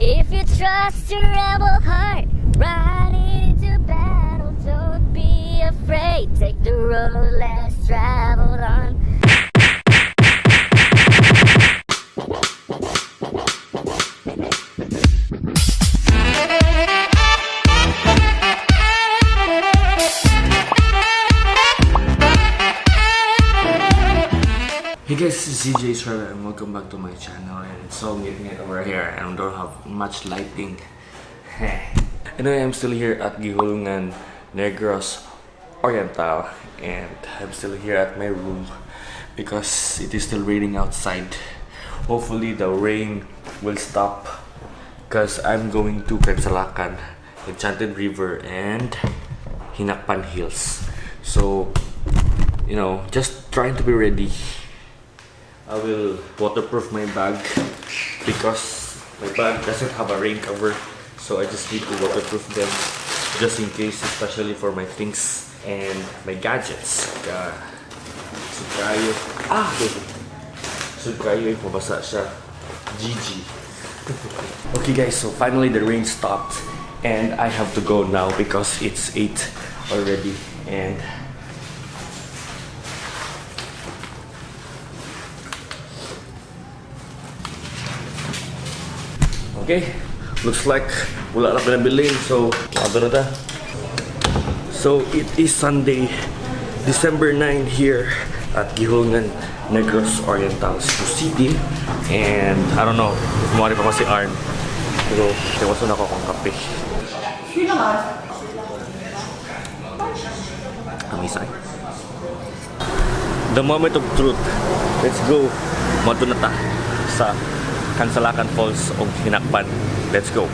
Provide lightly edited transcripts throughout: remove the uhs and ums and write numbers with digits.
If you trust your rebel heart, riding into battle, don't be afraid. Take the road less traveled on. Hey guys, this is CJ Sir and welcome back to my channel. And it's so midnight over here and I don't have much lighting. Anyway, I'm still here at Guihulngan Oriental and I'm still here at my room because it is still raining outside. Hopefully the rain will stop because I'm going to Kansalakan, Enchanted River and Hinakpan Hills. So, you know, just trying to be ready. I will waterproof my bag because my bag doesn't have a rain cover, so I just need to waterproof them just in case, especially for my things and my gadgets. Sugayo ay mabasa siya. GG. Okay guys, so finally the rain stopped and I have to go now because it's 8 already and okay, looks like wala na pinabilin, so ato na ta. So it is Sunday, December 9 here at Guihulngan Oriental City, and I don't know if mawari pa si Arn, pero tiwaso na ako kung kape. Amisay. The moment of truth. Let's go. Mato na ta sa Kansalakan Falls o Hinakpan. Let's go.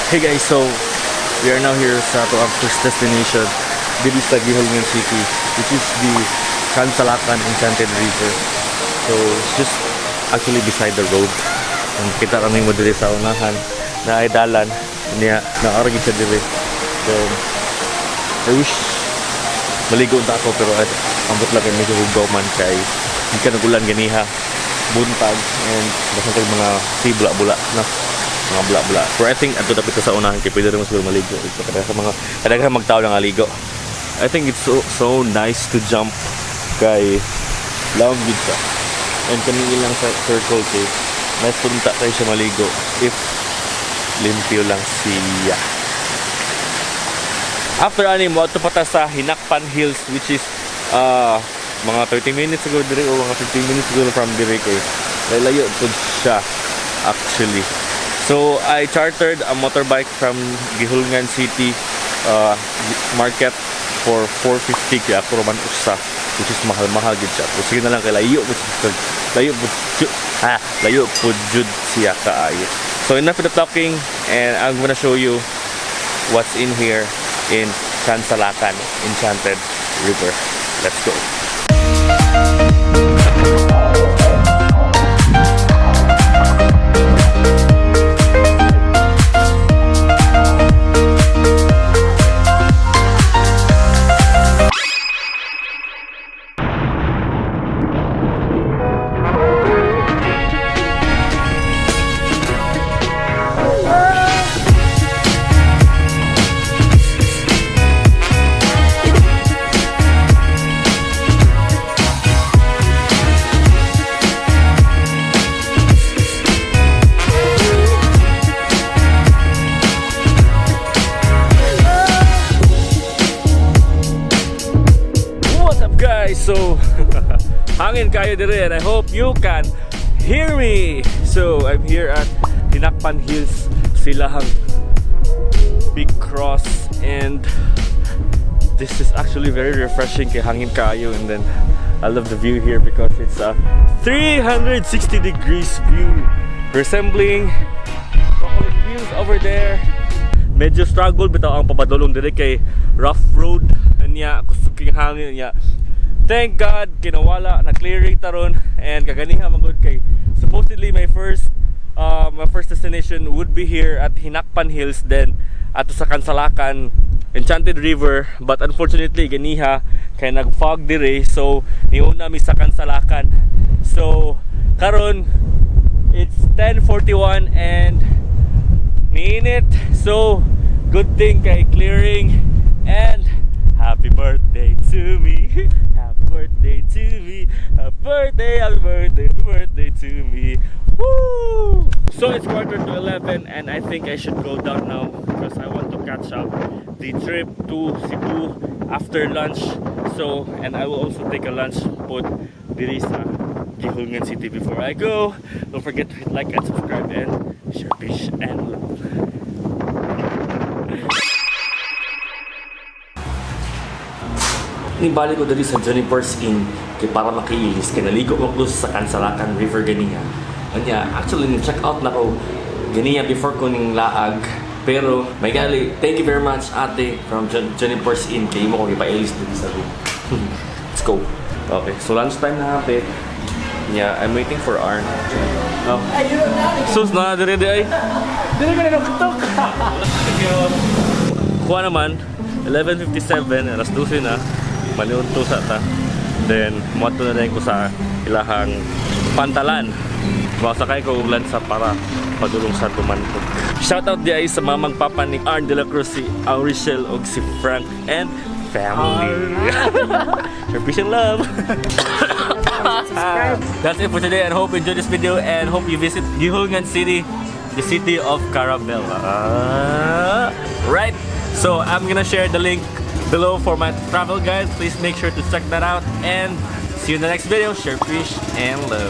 Hey guys, so we are now here sa our first destination. This is the Guihulngan City, which is the Kansalakan Enchanted River. So it's just actually beside the road. And kita kami mo dito sa unahan na ay dalan niya naaragi siya dire. Then I wish maligo na ako pero ambot lang kay medyo hugaw man kay hindi ka nagulan ganiha buntag and basta kay mga bula-bula na mga bula-bula. Pero I think ato dapat sa unahan kay pwede rin mas maligo kada sa mga kada magtao lang aligo. I think it's so nice to jump kay long gid siya. And kanina lang sa circle kay nice punta tayo siya maligo if limpyo lang siya. After ani mo ato pata sa Hinakpan Hills, which is mga 30 minutes siguro dire o mga 15 minutes siguro from dire kay layo pud siya actually. So I chartered a motorbike from Guihulngan City market for 450 kaya ako man usa, which is mahal-mahal gid siya. So sige na lang kay layo pud jud siya kaayo. So enough of the talking, and I'm gonna show you what's in here in Kansalakan Enchanted River. Let's go. So, hangin kayo dire and I hope you can hear me. So, I'm here at Hinakpan Hills, silahang big cross, and this is actually very refreshing kay hangin kayo, and then I love the view here because it's a 360 degrees view resembling views over there. Medyo struggle bitaw ang papadulong dire kay rough road niya, kusog kay hangin niya. Thank God, kinawala, na-clearing taron, and kaganiha magod kay supposedly my first destination would be here at Hinakpan Hills, then ato sa Kansalakan Enchanted River, but unfortunately ganiha kay nag-fog dire, so niuna mi sa Kansalakan. So karon it's 10:41 and niinit, so good thing kay clearing. And happy birthday to me, happy birthday to me, happy birthday, happy birthday, happy birthday to me. Woo! So it's 11:15 and I think I should go down now because I want to catch up the trip to Cebu after lunch. So, and I will also take a lunch put diri sa Guihulngan City before I go. Don't forget to hit like and subscribe and share, peace and love. Nibali ko dali sa Juniper's Inn kay para makiilis kay naligo ko close sa Kansalakan River ganiya. Anya, actually ni-check out na ko ganiya before ko ning laag. Pero may gali, thank you very much ate from Juniper's Inn kay mo ko ipailis dito sa room. Let's go. Okay, so lunchtime na hapit. Yeah, I'm waiting for Arn. Oh. Sus na dire ay. Dire ka na kutok. Thank you. Kuha naman 11:57, alas 12 na. Maniunto sa ta. Then moto na rin ko sa ilahang pantalan. Masakay ko ulan sa para padulong sa tumantog. Shoutout di ay sa mamang papa ni Arn de la Cruz, si Aurishel og si Frank and family. Your peace and love. That's it for today and hope you enjoyed this video and hope you visit Guihulngan City, the city of Carabela. Right, so I'm gonna share the link below for my travel guide. Please make sure to check that out and see you in the next video. Share, peace and love.